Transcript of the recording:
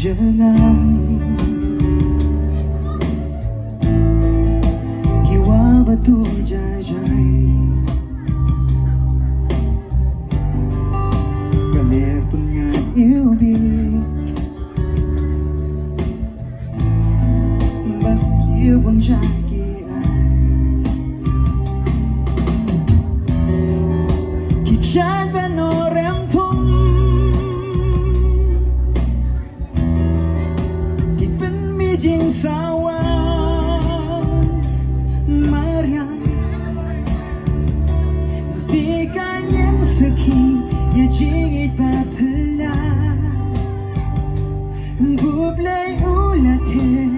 Jangan kiwa batu jajai Galer punya iubi Bas iu pun jaki Kijan venorem pun Jing sawan Marian Tika yang seki Ya jingit papela Gublay ulatih